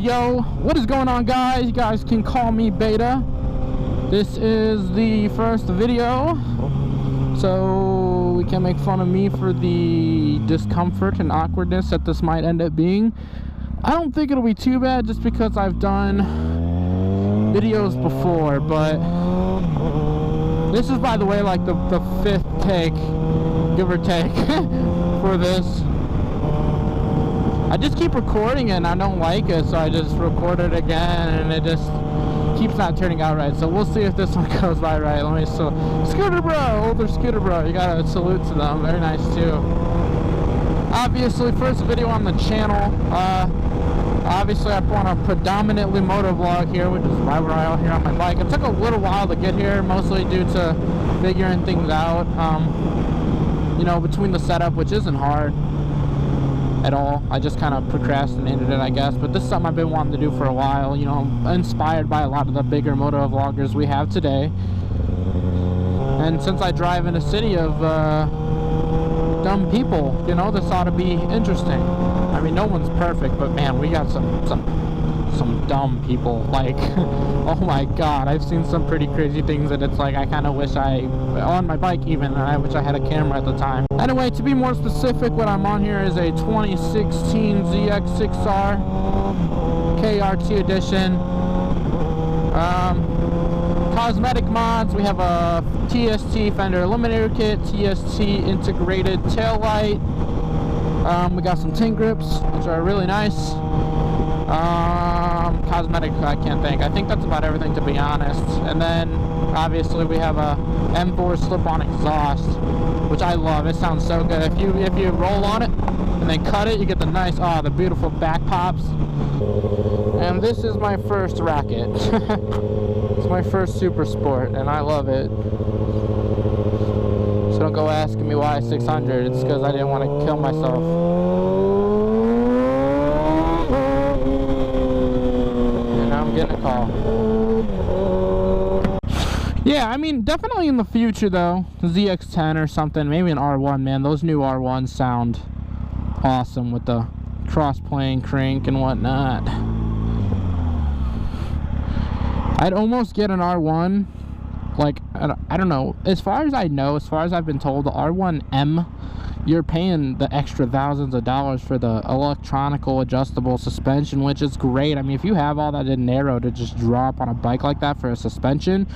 Yo, what is going on, guys? You guys can call me Beta. This is the first video, so we can make fun of me for the discomfort and awkwardness that this might end up being. I don't think it'll be too bad just because I've done videos before, but this is, by the way, like the fifth take, give or take, for this. I just keep recording it and I don't like it, so I just record it again and it just keeps not turning out right. So we'll see if this one goes by right. Let me Scooter Bro, older Scooter Bro, you gotta salute to them. Very nice too. Obviously, first video on the channel. Obviously I put on a predominantly moto vlog here, which is why we're out here on my bike. It took a little while to get here, mostly due to figuring things out. You know, between the setup, which isn't hard at all. I just kind of procrastinated it, I guess, but this is something I've been wanting to do for a while. You know, I'm inspired by a lot of the bigger moto vloggers we have today, and since I drive in a city of dumb people, you know, this ought to be interesting. I mean, no one's perfect, but man, we got some dumb people. Like, oh my god, I've seen some pretty crazy things that it's like I kind of wish on my bike even, and I wish I had a camera at the time. Anyway, to be more specific, what I'm on here is a 2016 ZX6R KRT edition. Cosmetic mods, we have a TST fender eliminator kit, TST integrated tail light. We got some tin grips, which are really nice. Cosmetic, I can't think. I think that's about everything, to be honest. And then obviously we have a M4 slip-on exhaust, which I love. It sounds so good. If you roll on it and then cut it, you get the nice, the beautiful back pops. And this is my first racket. It's my first Super Sport, and I love it. So don't go asking me why 600. It's because I didn't want to kill myself. I'm getting a call. Yeah, I mean, definitely in the future though, ZX10 or something, maybe an R1, man. Those new R1s sound awesome with the cross-plane crank and whatnot. I'd almost get an R1, like, I don't know, as far as I know, as far as I've been told, the R1M, you're paying the extra thousands of dollars for the electronical adjustable suspension, which is great. I mean, if you have all that in narrow to just drop on a bike like that for a suspension,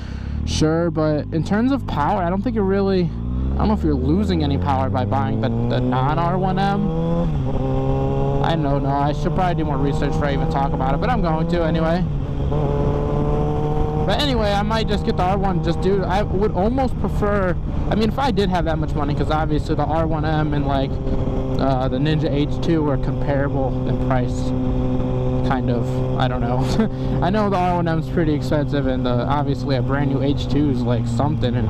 sure, but in terms of power, I don't think you're really, I don't know if you're losing any power by buying the non-R1M. I don't know, I should probably do more research before I even talk about it, but I'm going to anyway. But anyway, I might just get the R1. Just do. I would almost prefer. I mean, if I did have that much money, because obviously the R1M and like the Ninja H2 are comparable in price. Kind of. I don't know. I know the R1M's pretty expensive, and obviously a brand new H2 is like something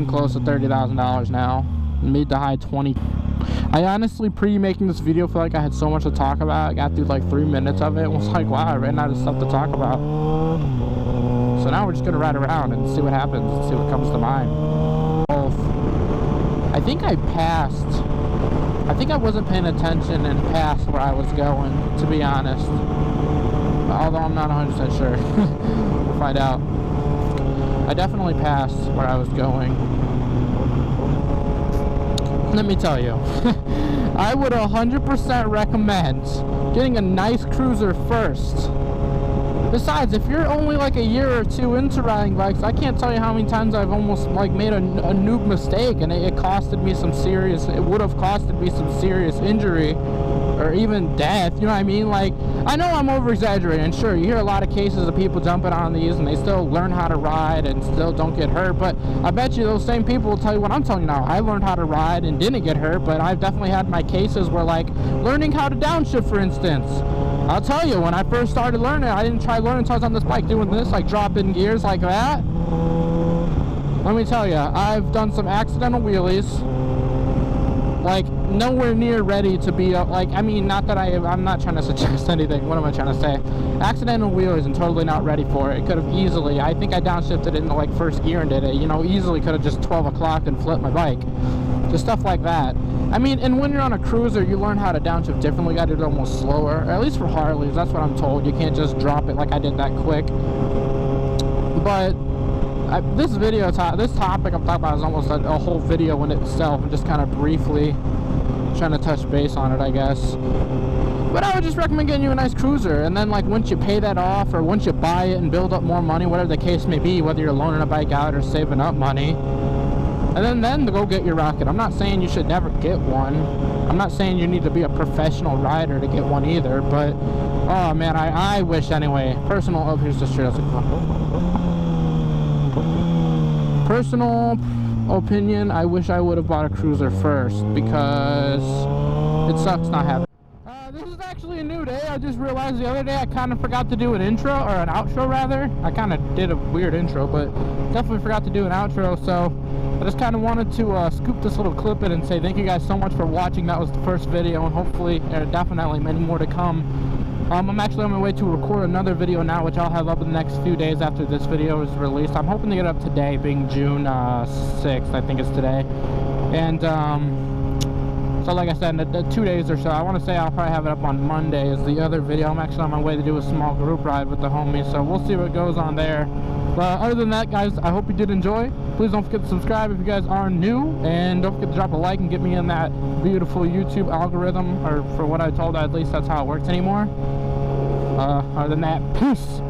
close to $30,000 now, mid to high 20. I honestly, pre-making this video, feel like I had so much to talk about. I got through like 3 minutes of it and was like, wow, I ran out of stuff to talk about. So now we're just gonna ride around and see what happens and see what comes to mind. I think I passed. I think I wasn't paying attention and passed where I was going, to be honest. Although I'm not 100% sure. We'll find out. I definitely passed where I was going. Let me tell you, I would 100% recommend getting a nice cruiser first. Besides, if you're only like a year or two into riding bikes, I can't tell you how many times I've almost like made a noob mistake, and it costed me some serious, it would have costed me some serious injury or even death, you know what I mean? Like, I know I'm over exaggerating, and sure, you hear a lot of cases of people jumping on these and they still learn how to ride and still don't get hurt, but I bet you those same people will tell you what I'm telling you now. I learned how to ride and didn't get hurt, but I've definitely had my cases where, like, learning how to downshift, for instance. I'll tell you, when I first started learning, I didn't try learning until I was on this bike doing this, like dropping gears like that. Let me tell you, I've done some accidental wheelies, like nowhere near ready to be like, I mean, not that I'm not trying to suggest anything. What am I trying to say? Accidental wheelies and totally not ready for it. Could have easily, I think I downshifted into like first gear and did it, you know, easily could have just 12 o'clock and flipped my bike. Just stuff like that. I mean, and when you're on a cruiser, you learn how to downshift differently. You got to do it almost slower, or at least for Harleys. That's what I'm told. You can't just drop it like I did that quick. But this topic I'm talking about is almost a whole video in itself. I'm just kind of briefly trying to touch base on it, I guess. But I would just recommend getting you a nice cruiser, and then like once you pay that off, or once you buy it and build up more money, whatever the case may be, whether you're loaning a bike out or saving up money, and then go get your Rocket. I'm not saying you should never get one. I'm not saying you need to be a professional rider to get one either, but oh man, I wish anyway. Personal opinion, I wish I would have bought a cruiser first, because it sucks not having. This is actually a new day. I just realized the other day I kind of forgot to do an intro, or an outro rather. I kind of did a weird intro, but definitely forgot to do an outro, so I just kind of wanted to scoop this little clip in and say thank you guys so much for watching. That was the first video, and hopefully, definitely many more to come. I'm actually on my way to record another video now, which I'll have up in the next few days after this video is released. I'm hoping to get it up today, being June 6th, I think it's today. And so like I said, in 2 days or so, I want to say I'll probably have it up on Monday is the other video. I'm actually on my way to do a small group ride with the homies, so we'll see what goes on there. But other than that, guys, I hope you did enjoy. Please don't forget to subscribe if you guys are new, and don't forget to drop a like and get me in that beautiful YouTube algorithm, or for what I told, at least that's how it works anymore. Other than that, peace!